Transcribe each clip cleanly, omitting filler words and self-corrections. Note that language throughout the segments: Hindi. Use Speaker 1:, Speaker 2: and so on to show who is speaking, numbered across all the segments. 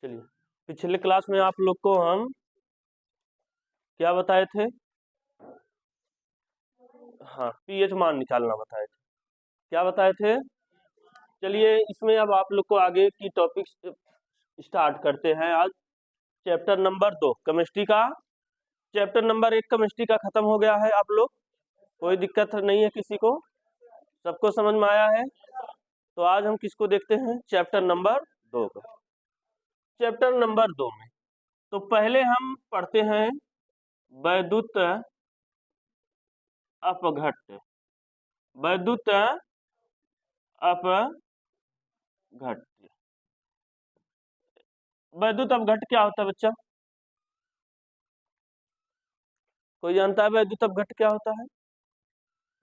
Speaker 1: चलिए, पिछले क्लास में आप लोग को हम क्या बताए थे? हाँ, पीएच मान निकालना बताए थे। क्या बताए थे? चलिए, इसमें अब आप लोग को आगे की टॉपिक स्टार्ट करते हैं। आज चैप्टर नंबर 2 केमिस्ट्री का। चैप्टर नंबर 1 केमिस्ट्री का खत्म हो गया है। आप लोग कोई दिक्कत नहीं है किसी को? सबको समझ में आया है? तो आज हम किसको देखते हैं? चैप्टर नंबर 2 को। चैप्टर नंबर 2 में तो पहले हम पढ़ते हैं वैद्युत अपघट्ट। वैद्युत अपघट्ट। वैद्युत अपघट्ट क्या होता है बच्चा? कोई जानता है वैद्युत अपघट्ट क्या होता है?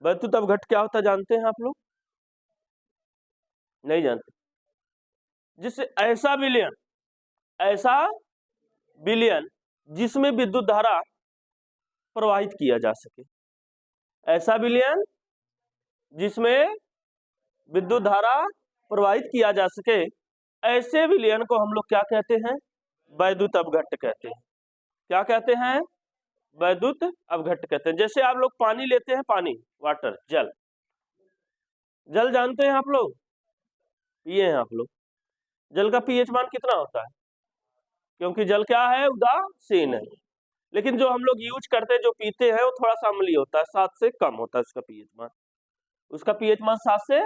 Speaker 1: वैद्युत अपघट्ट क्या होता है जानते हैं आप लोग? नहीं जानते? जिससे ऐसा विलयन जिसमें विद्युत धारा प्रवाहित किया जा सके। ऐसा विलयन जिसमें विद्युत धारा प्रवाहित किया जा सके, ऐसे विलयन को हम लोग क्या कहते हैं? वैद्युत अपघट्ट कहते हैं। क्या कहते हैं? वैद्युत अपघट्ट कहते हैं। जैसे आप लोग पानी लेते हैं, पानी, वाटर, जल। जल जानते हैं आप लोग? पिए हैं आप लोग? जल का पीएच मान कितना होता है? क्योंकि जल क्या है? उदासीन है। लेकिन जो हम लोग यूज करते हैं, जो पीते हैं, वो थोड़ा सा अम्लीय होता है, 7 से कम होता है उसका पीएच मान। उसका पीएच मान 7 से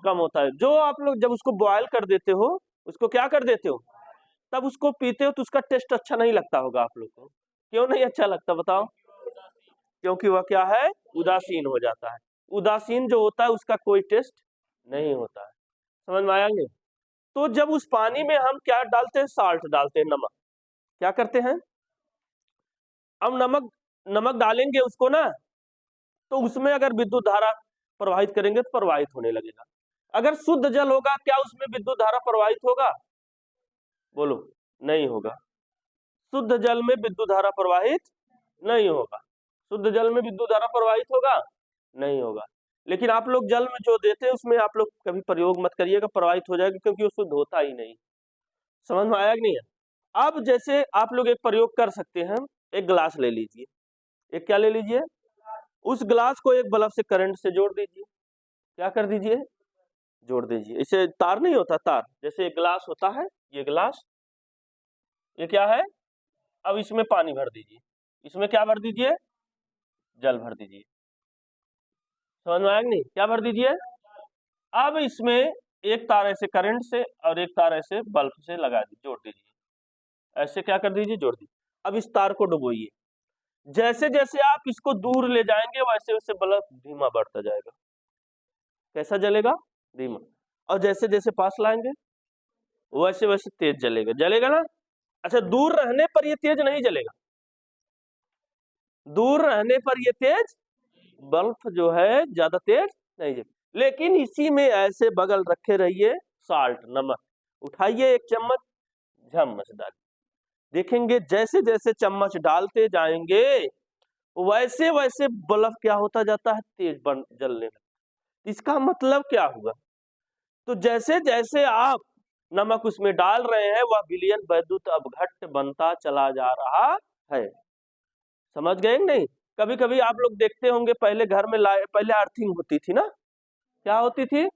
Speaker 1: कम होता है। जो आप लोग जब उसको बॉयल कर देते हो, उसको क्या कर देते हो, तब उसको पीते हो तो उसका टेस्ट अच्छा नहीं लगता होगा आप लोग को। क्यों नहीं अच्छा लगता बताओ? क्योंकि वह क्या है? उदासीन हो जाता है। उदासीन जो होता है उसका कोई टेस्ट नहीं होता है। समझ में आया नहीं? तो जब उस पानी में हम क्या डालते हैं? साल्ट डालते हैं, नमक। क्या करते हैं? अब नमक डालेंगे उसको ना, तो उसमें अगर विद्युत धारा प्रवाहित करेंगे तो प्रवाहित होने लगेगा। अगर शुद्ध जल होगा, क्या उसमें विद्युत धारा प्रवाहित होगा? बोलो, नहीं होगा। शुद्ध जल में विद्युत धारा प्रवाहित नहीं होगा। शुद्ध जल में विद्युत धारा प्रवाहित होगा? नहीं होगा। लेकिन आप लोग जल में जो देते हैं उसमें आप लोग कभी प्रयोग मत करिएगा, प्रवाहित हो जाएगा, क्योंकि वो शुद्ध होता ही नहीं। समझ में आया कि नहीं है? अब जैसे आप लोग एक प्रयोग कर सकते हैं, एक गिलास ले लीजिए। एक क्या ले लीजिए? उस गिलास को एक बल्ब से करंट से जोड़ दीजिए। क्या कर दीजिए? जोड़ दीजिए। इसे तार नहीं होता, तार जैसे एक गिलास होता है, ये गिलास, ये क्या है? अब इसमें पानी भर दीजिए। इसमें क्या भर दीजिए? जल भर दीजिए। समझ में आया कि नहीं? क्या भर दीजिए? अब इसमें एक तार ऐसे करंट से और एक तार ऐसे बल्ब से लगा दीजिए, जोड़ दीजिए। ऐसे क्या कर दीजिए? जोड़ दीजिए। अब इस तार को डुबोइए। जैसे जैसे आप इसको दूर ले जाएंगे, वैसे वैसे बल्ब धीमा बढ़ता जाएगा। कैसा जलेगा? धीमा। और जैसे जैसे पास लाएंगे, वैसे वैसे तेज जलेगा। जलेगा ना? अच्छा, दूर रहने पर ये तेज नहीं जलेगा। दूर रहने पर ये तेज, बल्ब जो है ज्यादा तेज नहीं जलेगा। लेकिन इसी में ऐसे बगल रखे रहिए साल्ट, नमक। उठाइए एक चम्मच, चम्मच डालिए। देखेंगे जैसे जैसे चम्मच डालते जाएंगे, वैसे वैसे बल्ब क्या होता जाता है? तेज बन जलने लगता। इसका मतलब क्या हुआ? तो जैसे जैसे आप नमक उसमें डाल रहे हैं, वह विलयन वैद्युत अपघट्ट बनता चला जा रहा है। समझ गए नहीं? कभी कभी आप लोग देखते होंगे, पहले घर में पहले अर्थिंग होती थी ना। क्या होती थी?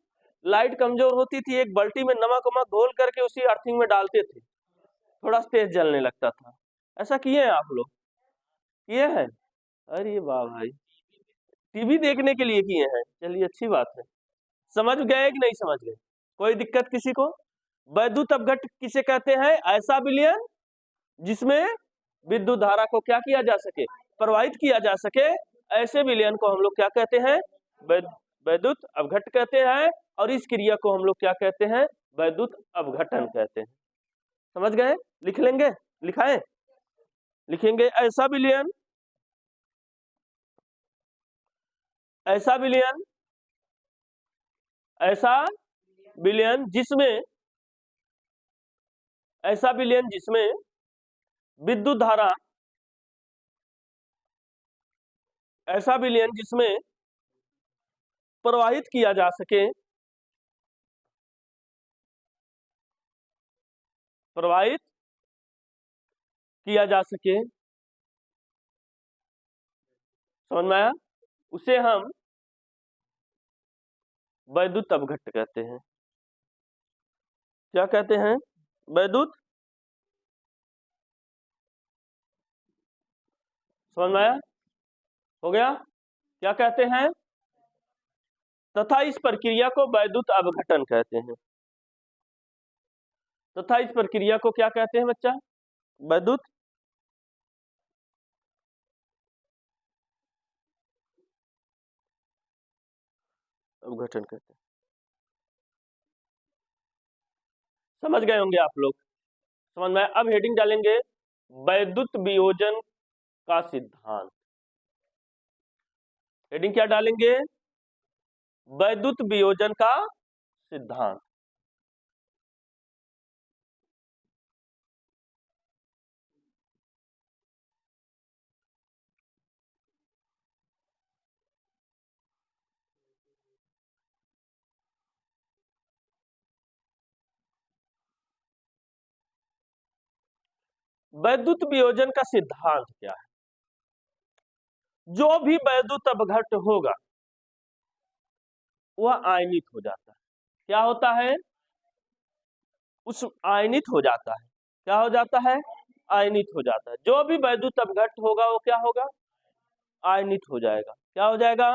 Speaker 1: लाइट कमजोर होती थी, एक बाल्टी में नमक वमक घोल करके उसी अर्थिंग में डालते थे, थोड़ा तेज जलने लगता था। ऐसा किए हैं आप लोग? किए हैं? अरे वाह भाई, टीवी देखने के लिए किए हैं। चलिए, अच्छी बात है। समझ गए कि नहीं समझ गए? कोई दिक्कत किसी को? वैद्युत अपघट्ट किसे कहते हैं? ऐसा विलयन जिसमें विद्युत धारा को क्या किया जा सके? प्रवाहित किया जा सके। ऐसे विलयन को हम लोग क्या कहते हैं? वैद्युत अपघट्ट कहते हैं। और इस क्रिया को हम लोग क्या कहते हैं? वैद्युत अपघटन कहते हैं। समझ गए? लिख लेंगे? लिखाएं? लिखेंगे ऐसा विलयन, ऐसा विलयन, ऐसा विलयन जिसमें, ऐसा विलयन जिसमें विद्युत धारा, ऐसा विलयन जिसमें प्रवाहित किया जा सके, प्रवाहित किया जा सके, समझ में आया, उसे हम वैद्युत अपघट्ट कहते हैं। क्या कहते हैं? वैद्युत, समझ में आया, हो गया। क्या कहते हैं? तथा इस प्रक्रिया को वैद्युत अपघटन कहते हैं। तथा इस प्रक्रिया को क्या कहते हैं बच्चा? वैद्युत अपघटन कहते हैं। समझ गए होंगे आप लोग, समझ में। अब हेडिंग डालेंगे वैद्युत वियोजन का सिद्धांत। हेडिंग क्या डालेंगे? वैद्युत वियोजन का सिद्धांत। वैद्युत वियोजन का सिद्धांत क्या है? जो भी वैद्युत अपघट्ट होगा वह आयनित हो जाता है। क्या होता है? उस आयनित हो जाता है। क्या हो जाता है? आयनित हो जाता है। जो भी वैद्युत अपघट्ट होगा वो क्या होगा? आयनित हो जाएगा। क्या हो जाएगा?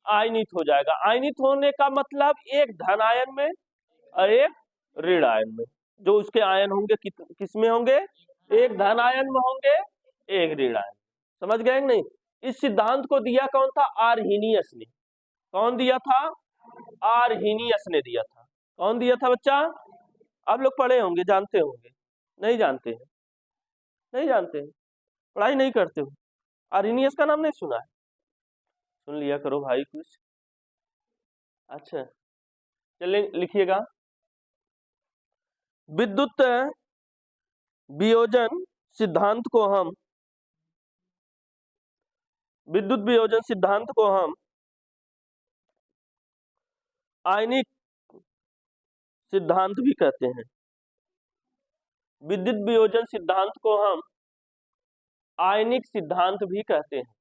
Speaker 1: आयनित हो जाएगा। आयनित होने का मतलब एक धन आयन में और एक ऋण आयन में। जो उसके आयन होंगे किस में होंगे? एक धन आयन में होंगे, एक ऋण आयन। समझ गए नहीं? इस सिद्धांत को दिया कौन था? आर्हीनियस ने। कौन दिया था? आर्हीनियस ने दिया था। कौन दिया था बच्चा? आप लोग पढ़े होंगे, जानते होंगे। नहीं जानते हैं? नहीं जानते हैं, पढ़ाई नहीं करते हो। आर्हीनियस का नाम नहीं सुना है? सुन लिया करो भाई कुछ। अच्छा चलिए लिखिएगा। विद्युत वियोजन सिद्धांत को हम विद्युत वियोजन सिद्धांत को हम आयनिक सिद्धांत भी कहते हैं। विद्युत वियोजन सिद्धांत को हम आयनिक सिद्धांत भी कहते हैं।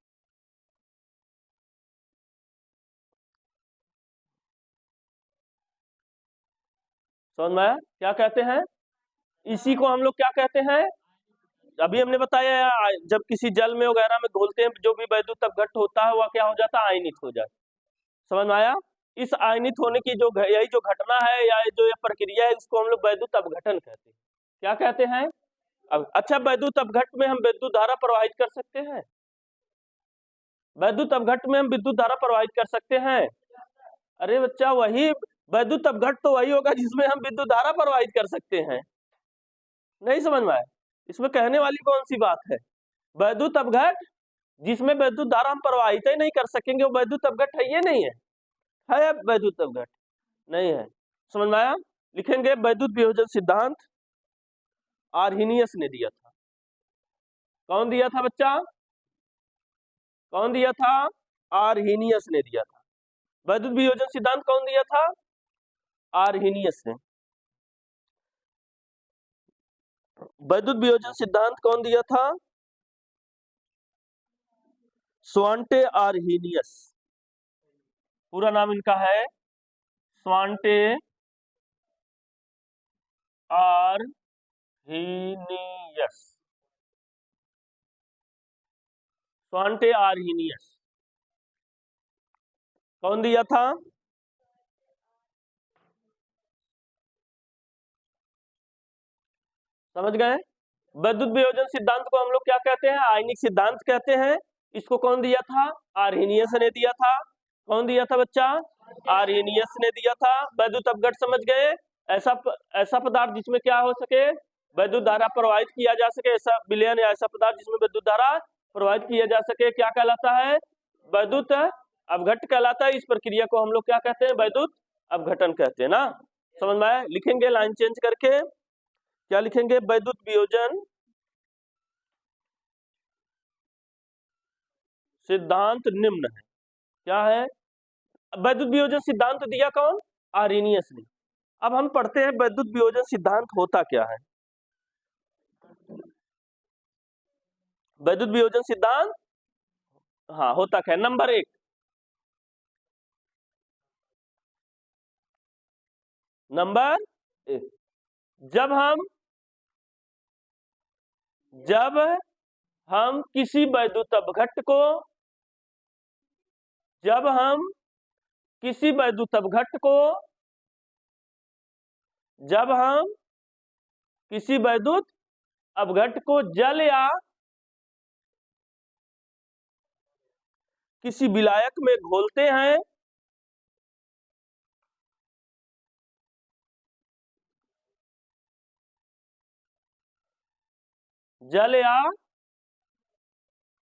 Speaker 1: समझ में आया? क्या कहते हैं? इसी को हम लोग क्या कहते हैं? अभी हमने बताया, जब किसी जल में वगैरह में घोलते हैं, जो भी वैद्युत अपघट्ट होता है वह क्या हो जाता है? आयनित हो जाता है। समझ में आया? इस आयनित होने की जो यही जो घटना है या जो ये प्रक्रिया है, इसको हम लोग वैद्युत अपघटन कहते हैं। क्या कहते हैं? अब अच्छा, वैद्युत अपघट्ट में हम विद्युत धारा प्रवाहित कर सकते हैं? वैद्युत अपघट्ट में हम विद्युत धारा प्रवाहित कर सकते हैं? अरे बच्चा, वही वैद्युत अपघट्ट तो वही होगा जिसमें हम विद्युत धारा प्रवाहित कर सकते हैं। नहीं समझ में आया? इसमें कहने वाली कौन सी बात है? वैद्युत अपघट्ट जिसमें विद्युत धारा हम प्रवाहित ही नहीं कर सकेंगे, वो वैद्युत अपघट्ट है? ये नहीं है। है वैद्युत अपघट्ट? नहीं है। समझ में आया? लिखेंगे वैद्युत वियोजन सिद्धांत आर्हीनियस ने दिया था। कौन दिया था बच्चा? कौन दिया था? आर्हीनियस ने दिया था। वैद्युत वियोजन सिद्धांत कौन दिया था? आर्हीनियस ने। वैद्युत वियोजन सिद्धांत कौन दिया था? स्वांटे आर्हीनियस। पूरा नाम इनका है स्वांटे आर्हीनियस। स्वांटे आर्हीनियस। कौन दिया था? समझ गए? वैद्युत वियोजन सिद्धांत को हम लोग क्या कहते हैं? आयनिक सिद्धांत कहते हैं। इसको कौन दिया था? आर्हीनियस ने दिया था। कौन दिया था बच्चा? आर्हीनियस ने दिया था। वैद्युत अपघट्ट समझ गए? ऐसा पदार्थ जिसमें क्या हो सके? वैद्युत धारा प्रवाहित किया जा सके। ऐसा विलयन या ऐसा पदार्थ जिसमें विद्युत धारा प्रवाहित किया जा सके क्या कहलाता है? वैद्युत अपघट्ट कहलाता है। इस प्रक्रिया को हम लोग क्या कहते हैं? वैद्युत अपघटन कहते हैं ना। समझ में आया? लिखेंगे लाइन चेंज करके। क्या लिखेंगे? वैद्युत वियोजन सिद्धांत निम्न है। क्या है? वैद्युत वियोजन सिद्धांत दिया कौन? आर्हीनियस ने। अब हम पढ़ते हैं वैद्युत वियोजन सिद्धांत होता क्या है। वैद्युत वियोजन सिद्धांत हाँ होता क्या है। नंबर एक, जब हम किसी वैद्युत अपघट्ट को जब हम किसी वैद्युत अपघट्ट को जब हम किसी वैद्युत अपघट्ट को जल या किसी विलायक में घोलते हैं जल या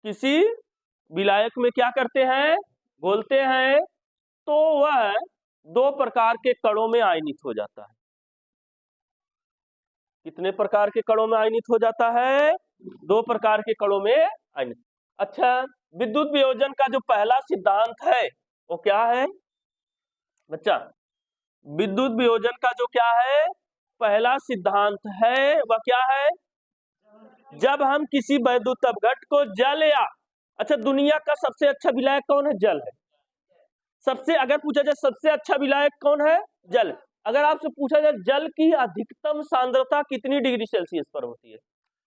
Speaker 1: किसी विलायक में क्या करते हैं, घोलते हैं, तो वह दो प्रकार के कणों में आयनित हो जाता है। कितने प्रकार के कणों में आयनित हो जाता है, दो प्रकार के कणों में आयनित। अच्छा, विद्युत वियोजन का जो पहला सिद्धांत है वो क्या है बच्चा? विद्युत वियोजन का जो क्या है पहला सिद्धांत है वह क्या है? जब हम किसी वैद्युत अपघट्ट को जल या, अच्छा दुनिया का सबसे अच्छा विलायक कौन है? जल है। सबसे, अगर पूछा जाए सबसे अच्छा विलायक कौन है? जल। अगर आपसे पूछा जाए जल की अधिकतम सांद्रता कितनी डिग्री सेल्सियस पर होती है,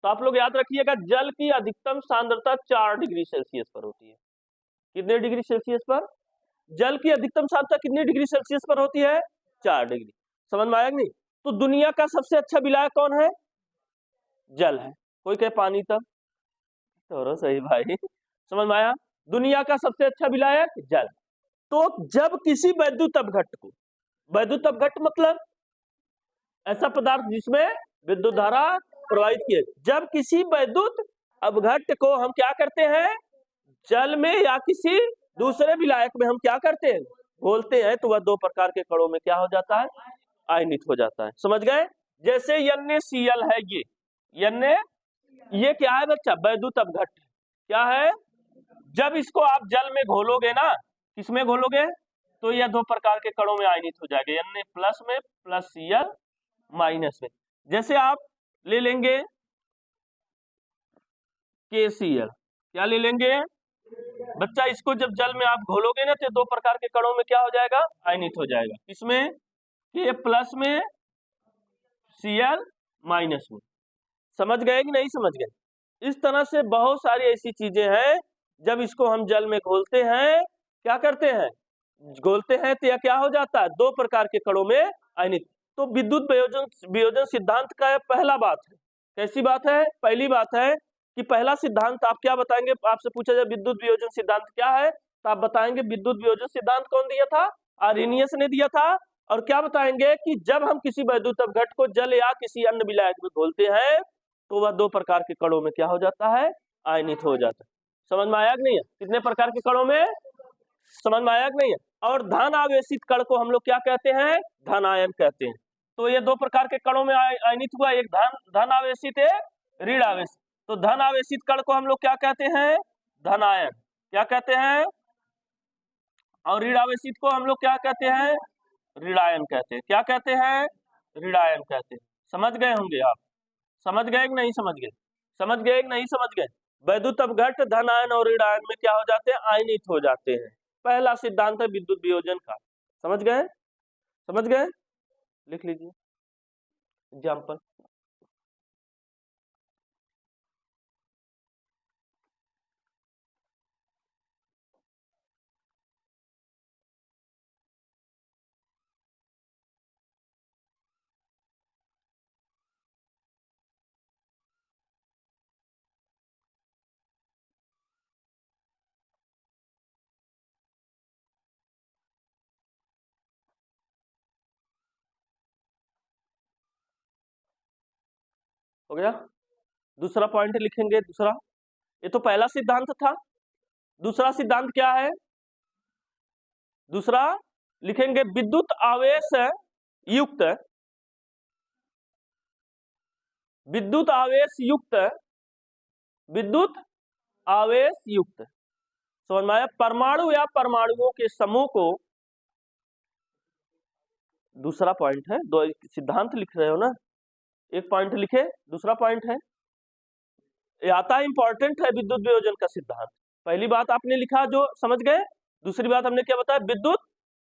Speaker 1: तो आप लोग याद रखिएगा जल की अधिकतम सांद्रता 4 डिग्री सेल्सियस पर होती है। कितने डिग्री सेल्सियस पर? जल की अधिकतम सांद्रता कितनी डिग्री सेल्सियस पर होती है? 4 डिग्री। समझ में आया नहीं? तो दुनिया का सबसे अच्छा विलायक कौन है? जल है। कोई कहे पानी, तब तो सही भाई। समझ में आया? दुनिया का सबसे अच्छा विलायक जल। तो जब किसी वैद्युत अपघट्ट को, वैद्युत अपघट्ट मतलब ऐसा पदार्थ जिसमें विद्युत धारा प्रवाहित की है, जब किसी वैद्युत अपघट्ट को हम क्या करते हैं, जल में या किसी दूसरे विलायक में हम क्या करते हैं, घोलते हैं, तो वह दो प्रकार के कणों में क्या हो जाता है, आयनित हो जाता है। समझ गए? जैसे NaCl है, ये क्या है बच्चा? वैद्युत अपघट्ट। क्या है? जब इसको आप जल में घोलोगे ना, किसमें घोलोगे, तो यह दो प्रकार के कणों में आयनित हो जाएगा, Na प्लस में प्लस Cl माइनस में। जैसे आप ले लेंगे KCl, क्या ले लेंगे बच्चा? इसको जब जल में आप घोलोगे ना तो दो प्रकार के कणों में क्या हो जाएगा, आयनित हो जाएगा। इसमें K प्लस में Cl माइनस में। समझ गए कि नहीं समझ गए? इस तरह से बहुत सारी ऐसी चीजें हैं, जब इसको हम जल में घोलते हैं, क्या करते हैं, घोलते हैं, तो यह क्या हो जाता है, दो प्रकार के कणों में आयनित। तो विद्युत वियोजन सिद्धांत का पहला बात है, कैसी बात है, पहली बात है कि पहला सिद्धांत आप क्या बताएंगे, आपसे पूछा जाए विद्युत वियोजन सिद्धांत क्या है, तो आप बताएंगे विद्युत वियोजन सिद्धांत कौन दिया था, आर्हेनियस ने दिया था। और क्या बताएंगे कि जब हम किसी वैद्युत अपघट्ट को जल या किसी अन्य विलायक में घोलते हैं, तो वह दो प्रकार के कणों में क्या हो जाता है, आयनित हो जाता है। समझ में आया कि नहीं है? कितने प्रकार के कणों में, समझ में आया कि नहीं है? और धन आवेशित कण को हम लोग क्या कहते हैं, धन आयन कहते हैं। तो ये दो प्रकार के कणों में आयनित हुआ, एक धन आवेशित, एक ऋण आवेशित। तो धन आवेशित कण को हम लोग क्या कहते हैं, धन आयन, क्या कहते हैं, और ऋण आवेशित को हम लोग क्या कहते हैं, ऋणायन कहते हैं। क्या कहते हैं, ऋणायन कहते हैं। समझ गए होंगे आप? समझ गए कि नहीं समझ गए? समझ गए कि नहीं समझ गए? वैद्युत अपघट्ट धन आयन और ऋण आयन में क्या हो जाते हैं, आयनित हो जाते हैं। पहला सिद्धांत है विद्युत वियोजन का। समझ गए? समझ गए? लिख लीजिए एग्जाम्पल। हो गया? दूसरा पॉइंट लिखेंगे। दूसरा, ये तो पहला सिद्धांत था, दूसरा सिद्धांत क्या है, दूसरा लिखेंगे विद्युत आवेश युक्त, विद्युत आवेश युक्त, विद्युत आवेश युक्त, समझ में आया, परमाणु या परमाणुओं के समूह को, दूसरा पॉइंट है, दो सिद्धांत लिख रहे हो ना, एक पॉइंट लिखे, दूसरा पॉइंट है आता इंपॉर्टेंट है विद्युत वियोजन का सिद्धांत। पहली बात आपने लिखा जो समझ गए। दूसरी बात हमने क्या बताया, विद्युत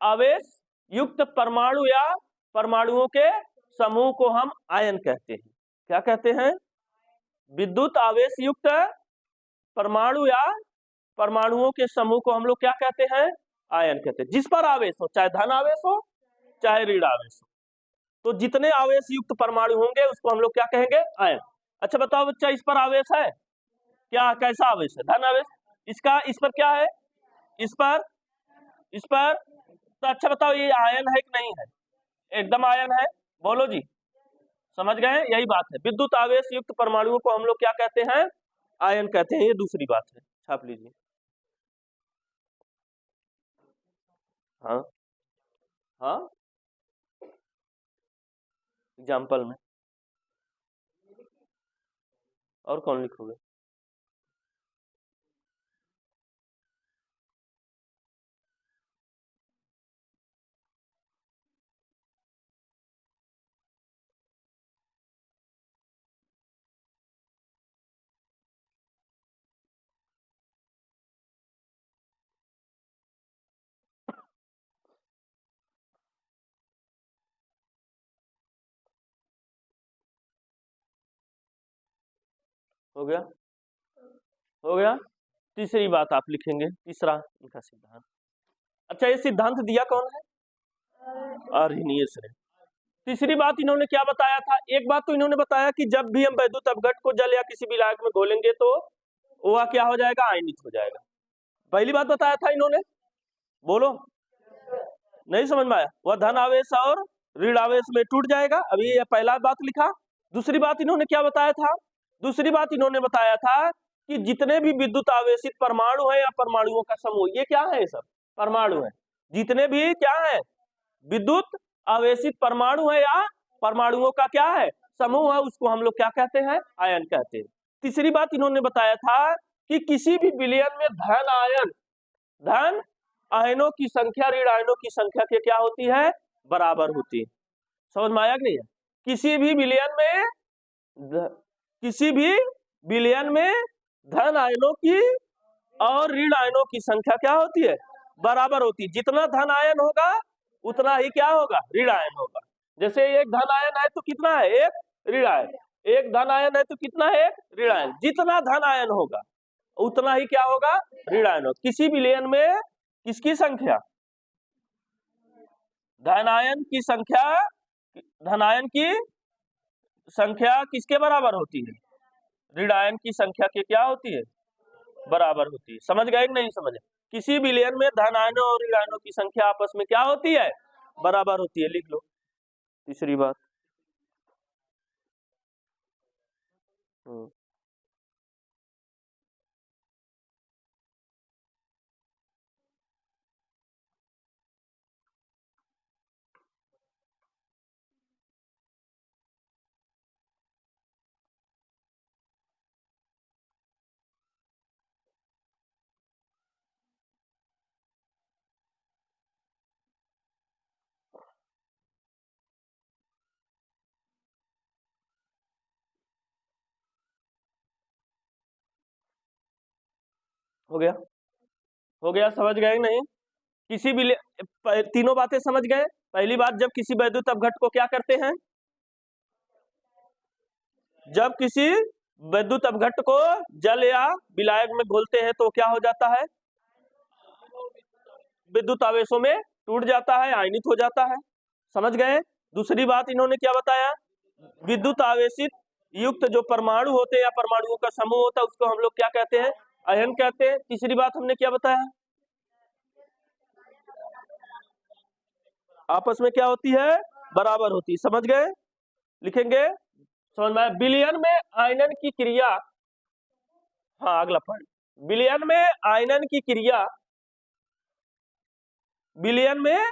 Speaker 1: आवेश युक्त परमाणु या परमाणुओं के समूह को हम आयन कहते हैं। क्या कहते हैं? विद्युत आवेश युक्त परमाणु या परमाणुओं के समूह को हम लोग क्या कहते हैं? आयन कहते हैं। जिस पर आवेश हो, चाहे धन आवेश हो चाहे ऋण आवेश हो, तो जितने आवेश युक्त परमाणु होंगे उसको हम लोग क्या कहेंगे? आयन। अच्छा बताओ बच्चा, इस पर आवेश है क्या? कैसा आवेश है? धन आवेश। इसका इस पर क्या है? इस पर तो अच्छा बताओ ये आयन है कि नहीं है? एकदम आयन है। बोलो जी, समझ गए? यही बात है, विद्युत आवेश युक्त परमाणुओं को हम लोग क्या कहते हैं? आयन कहते हैं। ये दूसरी बात है, छाप लीजिए। हाँ हाँ, एग्जाम्पल में और कौन लिखोगे? हो गया? हो गया। तीसरी बात आप लिखेंगे, तीसरा इनका सिद्धांत। अच्छा, ये सिद्धांत दिया कौन है? आर्हेनियस ने। तीसरी बात इन्होंने क्या बताया था? एक बात तो इन्होंने बताया कि जब भी हम वैद्युत अपघट्ट को जल या किसी भी विलायक में घोलेंगे तो वह क्या हो जाएगा? आयनित हो जाएगा। पहली बात बताया था इन्होंने, बोलो। नहीं समझ में आया? वह धन आवेश और ऋण आवेश में टूट जाएगा। अभी ये पहला बात लिखा। दूसरी बात इन्होंने क्या बताया था? दूसरी बात इन्होंने बताया था कि जितने भी विद्युत आवेशित परमाणु है या परमाणुओं का समूह, ये क्या है? सब परमाणु है। जितने भी क्या है? विद्युत आवेशित परमाणु है या परमाणुओं का क्या है? समूह है, उसको हम लोग क्या कहते हैं? आयन कहते हैं। तीसरी बात इन्होंने बताया था कि किसी भी विलयन में धन आयनों की संख्या ऋण आयनों की संख्या के क्या होती है? बराबर होती है। समझ में आया कि नहीं है? किसी भी विलयन में धन आयनों की और ऋण आयनों की संख्या क्या होती है? बराबर होती है। जितना धन आयन होगा उतना ही क्या होगा? ऋण आयन होगा। जैसे एक धन आयन है तो कितना है? एक ऋण आयन। एक धन आयन है तो कितना है? एक ऋण आयन। जितना धन आयन होगा उतना ही क्या होगा? ऋण आयन होगा। किसी विलयन में किसकी संख्या? धनायन की संख्या किसके बराबर होती है? ऋण आयन की संख्या के क्या होती है? बराबर होती है। समझ गए कि नहीं समझे? किसी विलयन में धन आयनों और ऋण आयनों की संख्या आपस में क्या होती है? बराबर होती है। लिख लो तीसरी बात। हो गया? हो गया? समझ गए कि नहीं? किसी भी तीनों बातें समझ गए। पहली बात, जब किसी वैद्युत अपघट्ट को क्या करते हैं? जब किसी विद्युत अपघट्ट को जल या विलायक में घोलते हैं तो क्या हो जाता है? विद्युत आवेशों में टूट जाता है, आयनित हो जाता है। समझ गए? दूसरी बात इन्होंने क्या बताया? विद्युत आवेशित युक्त जो परमाणु होते हैं या परमाणुओं का समूह होता है उसको हम लोग क्या कहते हैं? आयन कहते हैं। तीसरी बात हमने क्या बताया? आपस में क्या होती है? बराबर होती है। समझ गए? लिखेंगे, समझ में आया? विलयन में आयनन की क्रिया, हाँ अगला पॉइंट, विलयन में आयनन की क्रिया, विलयन में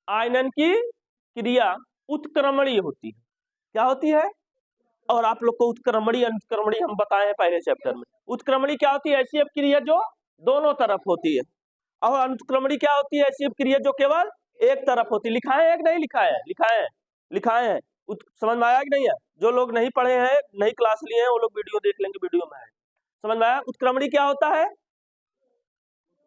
Speaker 1: आयनन की क्रिया उत्क्रमणीय होती है। क्या होती है? और आप लोग को उत्क्रमणी अनुत्क्रमणी हम बताए हैं पहले चैप्टर में। उत्क्रमणी क्या होती है? ऐसी अपक्रिया जो दोनों तरफ होती है। और अनुत्क्रमणी क्या होती है? ऐसी अपक्रिया जो केवल एक तरफ होती है। लिखा है एक नहीं लिखा है? लिखाए हैं। समझ में आया कि नहीं है? जो लोग नहीं पढ़े हैं, नहीं क्लास लिए हैं, वो लोग वीडियो देख लेंगे, वीडियो में है। समझ में आया? उत्क्रमणी क्या होता है?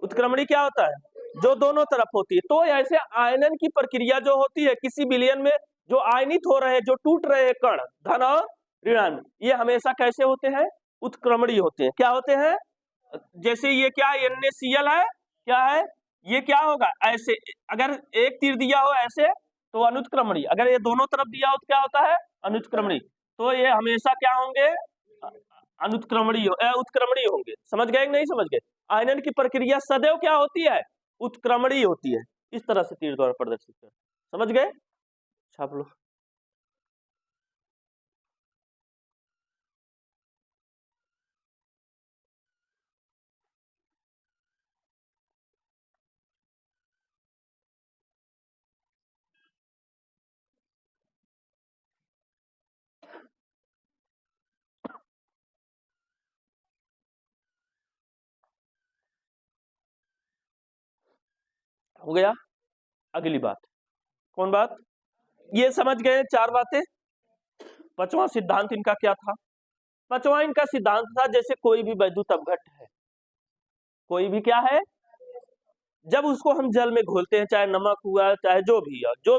Speaker 1: उत्क्रमणी क्या होता है? जो दोनों तरफ होती है। तो ऐसे आयनन की प्रक्रिया जो होती है किसी विलयन में, जो आयनित हो रहे हैं, जो टूट रहे हैं कण धन और ऋणात्मक, ये हमेशा कैसे होते हैं? उत्क्रमणी होते हैं। क्या होते हैं? जैसे ये क्या है? NaCl है, क्या है ये? क्या होगा? ऐसे अगर एक तीर दिया हो ऐसे तो अनुत्क्रमणी, अगर ये दोनों तरफ दिया हो तो क्या होता है? अनुत्क्रमणी। तो ये हमेशा क्या होंगे? अनुत्क्रमणी उत्क्रमणी होंगे। समझ गए कि नहीं समझ गए? आयनन की प्रक्रिया सदैव क्या होती है? उत्क्रमणी होती है। इस तरह से तीर द्वारा प्रदर्शित कर, समझ गए? छाप लो। हो गया? अगली बात, कौन बात? ये समझ गए चार बातें। पांचवा सिद्धांत इनका क्या था? पांचवा इनका सिद्धांत था, जैसे कोई भी वैद्युत अपघट्ट है, कोई भी क्या है, जब उसको हम जल में घोलते हैं, चाहे नमक हुआ चाहे जो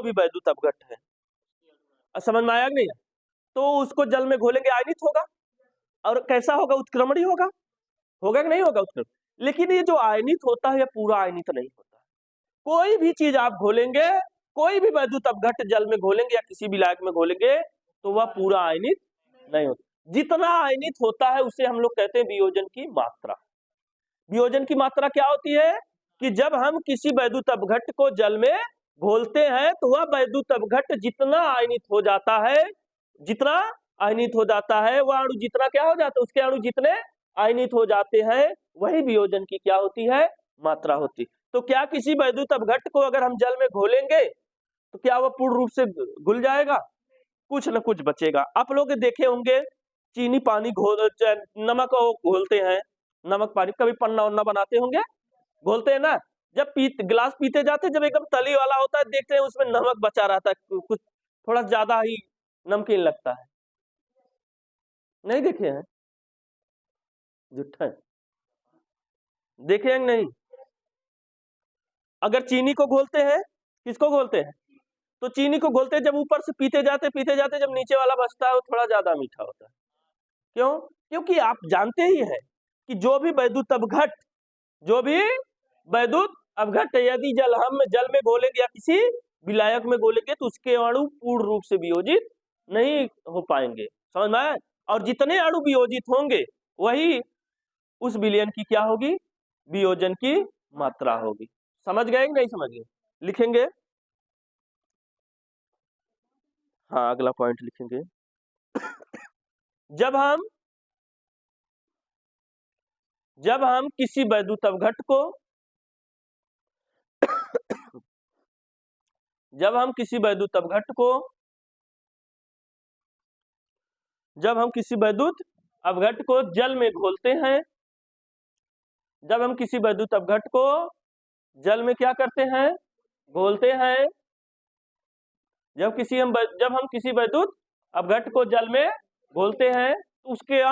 Speaker 1: भी वैद्युत अपघट्ट है, समझ में आया कि नहीं? तो उसको जल में घोलेंगे, आयनित होगा। और कैसा होगा? उत्क्रमणी होगा। होगा कि नहीं होगा उत्क्रमण? लेकिन ये जो आयनित होता है ये पूरा आयनित नहीं होता है। कोई भी चीज आप घोलेंगे, कोई भी वैद्युत अपघट्ट जल में घोलेंगे या किसी भी लायक में घोलेंगे तो वह पूरा आयनित नहीं होता। जितना आयनित होता है उसे हम लोग कहते हैं वियोजन की मात्रा। वियोजन की मात्रा क्या होती है? कि जब हम किसी वैद्युत अपघट्ट को जल में घोलते हैं तो वह वैद्युत अपघट्ट जितना आयनित हो जाता है, जितना आयनित हो जाता है, वह अणु जितना क्या हो जाता है, उसके अणु जितने आयनित हो जाते हैं, वही वियोजन की क्या होती है? मात्रा होती। तो क्या किसी वैद्युत अपघट्ट को अगर हम जल में घोलेंगे तो क्या वह पूर्ण रूप से घुल जाएगा? कुछ न कुछ बचेगा। आप लोग देखे होंगे चीनी पानी घोल, नमक घोलते हैं, नमक पानी, कभी पन्ना वन्ना बनाते होंगे, घोलते हैं ना। जब गिलास पीते जाते, जब एकदम तली वाला होता है, देखते हैं उसमें नमक बचा रहता है, कुछ थोड़ा ज्यादा ही नमकीन लगता है। नहीं देखे हैं? झूठा है। देखे हैं नहीं? अगर चीनी को घोलते हैं, किसको घोलते हैं? तो चीनी को घोलते हैं, जब ऊपर से पीते जाते जब नीचे वाला बचता है वो थोड़ा ज्यादा मीठा होता है। क्यों? क्योंकि आप जानते ही हैं कि जो भी वैद्युत अपघट्ट यदि जल में घोलेंगे या किसी विलायक में घोलेंगे तो उसके अणु पूर्ण रूप से वियोजित नहीं हो पाएंगे। समझ में आया? और जितने अणु वियोजित होंगे वही उस विलयन की क्या होगी? वियोजन की मात्रा होगी। समझ गए कि नहीं समझ गए? लिखेंगे। हाँ, अगला पॉइंट लिखेंगे। जब हम किसी वैद्युत अपघट्ट को जब हम किसी वैद्युत अपघट्ट को जल में घोलते हैं, जब हम किसी वैद्युत अपघट्ट को जल में क्या करते हैं? घोलते हैं। जब हम किसी वैद्युत अपघट्ट को जल में घोलते हैं तो उसके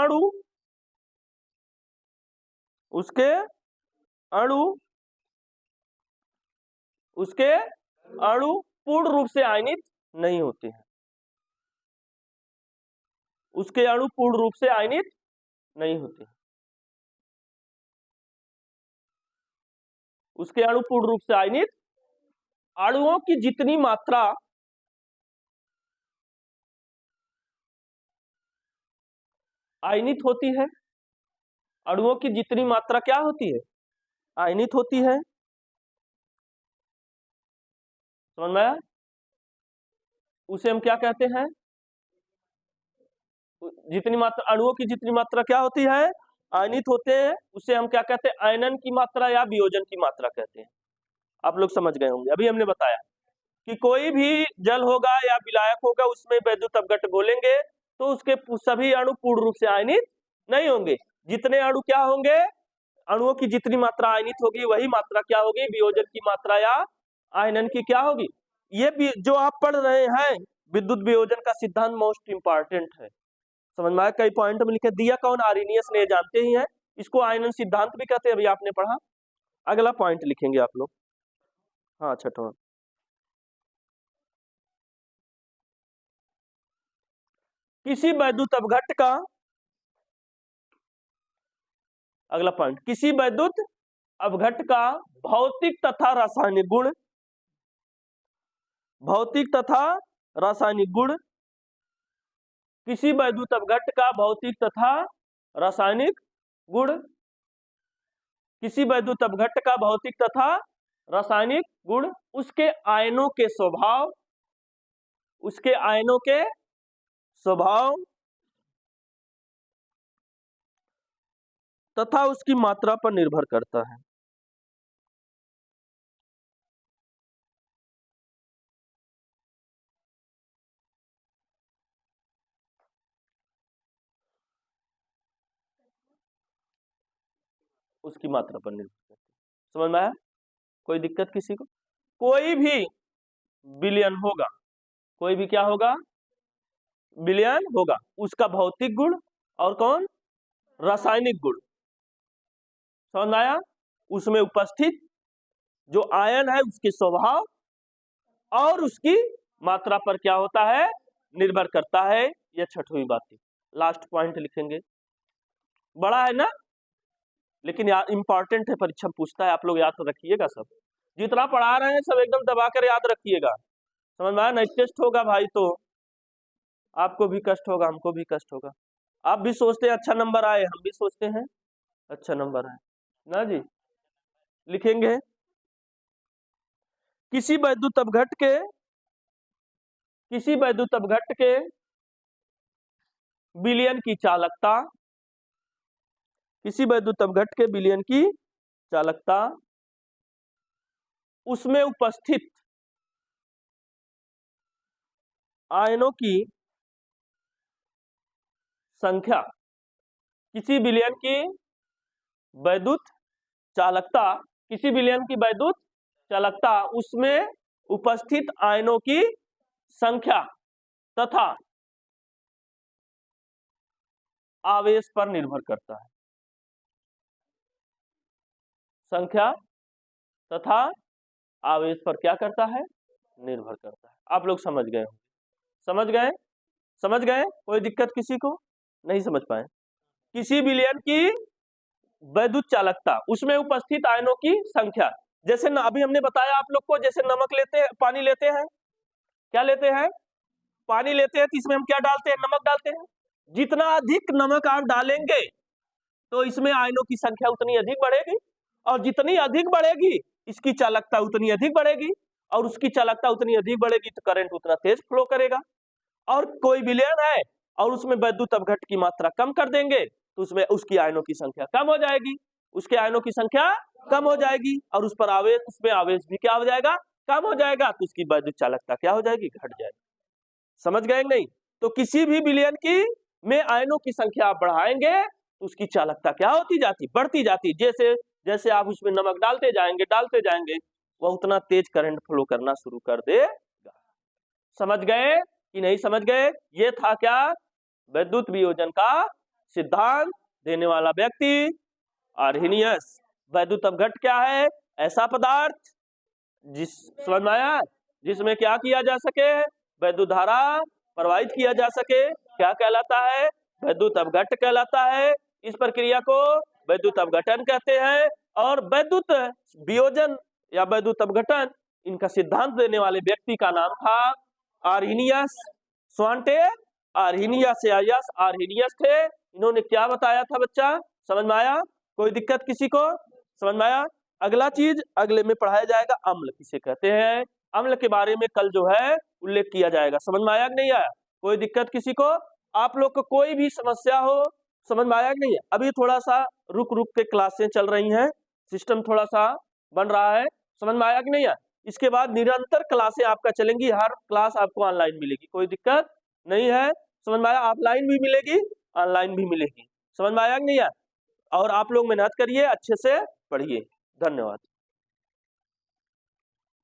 Speaker 1: अणु पूर्ण रूप से आयनित नहीं होते हैं। उसके अणु पूर्ण रूप से आयनित नहीं होते। उसके अणु पूर्ण रूप से आयनित, अणुओं की जितनी मात्रा आयनित होती है, अणुओं की जितनी मात्रा क्या होती है? आयनित होती है। समझ में आया? उसे हम क्या कहते हैं? जितनी मात्रा, अणुओं की जितनी मात्रा क्या होती है? आयनित होते हैं। उसे हम क्या कहते हैं? आयनन की मात्रा या वियोजन की मात्रा कहते हैं। आप लोग समझ गए होंगे। अभी हमने बताया कि कोई भी जल होगा या विलायक होगा, उसमें वैद्युत अपघट्ट घोलेंगे तो उसके सभी अणु पूर्ण रूप से आयनित नहीं होंगे। जितने अणु क्या होंगे? अणुओं की जितनी मात्रा आयनित होगी वही मात्रा क्या होगी? वियोजन की मात्रा या आयनन की क्या होगी? ये भी जो आप पढ़ रहे हैं विद्युत वियोजन का सिद्धांत मोस्ट इंपॉर्टेंट है। समझ में आया? कई पॉइंट में लिखे, दिया कौन? आर्हेनियस ने, जानते ही हैं। इसको आयनन सिद्धांत भी कहते हैं, अभी आपने पढ़ा। अगला पॉइंट लिखेंगे आप लोग। हाँ, छठवां, किसी वैद्युत अपघट्ट का, अगला पॉइंट, किसी वैद्युत अपघट्ट का भौतिक तथा रासायनिक गुण, भौतिक तथा रासायनिक गुण, किसी वैद्युत अपघट्ट का भौतिक तथा रासायनिक गुण, किसी वैद्युत अपघट्ट का भौतिक तथा रासायनिक गुण, उसके आयनों के स्वभाव, उसके आयनों के स्वभाव तथा उसकी मात्रा पर निर्भर करता है। उसकी मात्रा पर निर्भर करता है। समझ में आया? कोई दिक्कत किसी को? कोई भी विलयन होगा, कोई भी क्या होगा? विलयन होगा, उसका भौतिक गुण और कौन? रासायनिक गुण। समझ में आया? उसमें उपस्थित जो आयन है उसके स्वभाव और उसकी मात्रा पर क्या होता है? निर्भर करता है। यह छठवीं बात थी। लास्ट पॉइंट लिखेंगे, बड़ा है ना, लेकिन यार इंपॉर्टेंट है, परीक्षा पूछता है, आप लोग याद तो रखिएगा। सब जितना पढ़ा रहे हैं सब एकदम दबाकर याद रखिएगा। समझ में आया? नहीं टेस्ट होगा भाई तो आपको भी कष्ट होगा, हमको भी कष्ट होगा। आप भी सोचते हैं अच्छा नंबर आए, हम भी सोचते हैं अच्छा नंबर आए ना जी। लिखेंगे, किसी वैद्युत अपघट्ट के, किसी वैद्युत अपघट्ट के विलयन की चालकता, किसी वैद्युत अपघट्ट के विलयन की चालकता, उसमें उपस्थित आयनों की संख्या, किसी विलयन की वैद्युत चालकता, किसी विलयन की वैद्युत चालकता, उसमें उपस्थित आयनों की संख्या तथा आवेश पर निर्भर करता है। संख्या तथा आवेश पर क्या करता है? निर्भर करता है। आप लोग समझ गए हो? समझ गए? समझ गए? कोई दिक्कत किसी को? नहीं समझ पाए? किसी विलयन की वैद्युत चालकता, उसमें उपस्थित आयनों की संख्या, जैसे अभी हमने बताया आप लोग को, जैसे नमक लेते हैं, पानी लेते हैं, क्या लेते हैं? पानी लेते हैं, तो इसमें हम क्या डालते हैं? नमक डालते हैं। जितना अधिक नमक आप डालेंगे तो इसमें आयनों की संख्या उतनी अधिक बढ़ेगी, और जितनी अधिक बढ़ेगी इसकी चालकता उतनी अधिक बढ़ेगी, और उसकी चालकता उतनी अधिक बढ़ेगी तो करंट उतना तेज फ्लो करेगा। और कोई विलयन है और उसमें वैद्युत अपघट्ट की मात्रा कम कर देंगे तो उसमें उसकी आयनों की संख्या कम हो जाएगी, उसके आयनों की संख्या कम हो जाएगी, और उस पर आवेश, उसमें आवेश भी क्या हो जाएगा? कम हो जाएगा, तो उसकी वैद्युत चालकता क्या हो जाएगी? घट जाएगी। समझ गए नहीं? तो किसी भी विलयन की में आयनों की संख्या आप बढ़ाएंगे तो उसकी चालकता क्या होती जाती? बढ़ती जाती। जैसे जैसे आप उसमें नमक डालते जाएंगे वह उतना तेज करंट फ्लो करना शुरू कर देगा। समझ गए कि नहीं समझ गए? ये था क्या? विद्युत वियोजन का सिद्धांत देने वाला व्यक्ति आर्हेनियस। वैद्युत अपघट्ट क्या है? ऐसा पदार्थ जिस, समझ में आया, जिसमें क्या किया जा सके? वैद्युत धारा प्रवाहित किया जा सके। क्या कहलाता है? वैद्युत अपघट्ट कहलाता है। इस प्रक्रिया को वैद्युत अपघटन कहते हैं। और वैद्युत वियोजन या वैद्युत अपघटन, इनका सिद्धांत देने वाले व्यक्ति का नाम था आर्हेनियस। स्वांटे आर्हेनियस आर्हेनियस थे। इन्होंने क्या बताया था बच्चा? समझ में आया? कोई दिक्कत किसी को? समझ में आया? अगला चीज अगले में पढ़ाया जाएगा, अम्ल किसे कहते हैं। अम्ल के बारे में कल जो है उल्लेख किया जाएगा। समझ में आया कि नहीं आया? कोई दिक्कत किसी को? आप लोग को कोई भी समस्या हो, समझ में आया कि नहीं? अभी थोड़ा सा रुक रुक के क्लासें चल रही हैं, सिस्टम थोड़ा सा बन रहा है। समझ में आया कि नहीं आया? इसके बाद निरंतर क्लासें आपका चलेंगी, हर क्लास आपको ऑनलाइन मिलेगी, कोई दिक्कत नहीं है। समझ में आया? ऑफलाइन भी मिलेगी, ऑनलाइन भी मिलेगी। समझ में आया कि नहीं आया? और आप लोग मेहनत करिए, अच्छे से पढ़िए। धन्यवाद।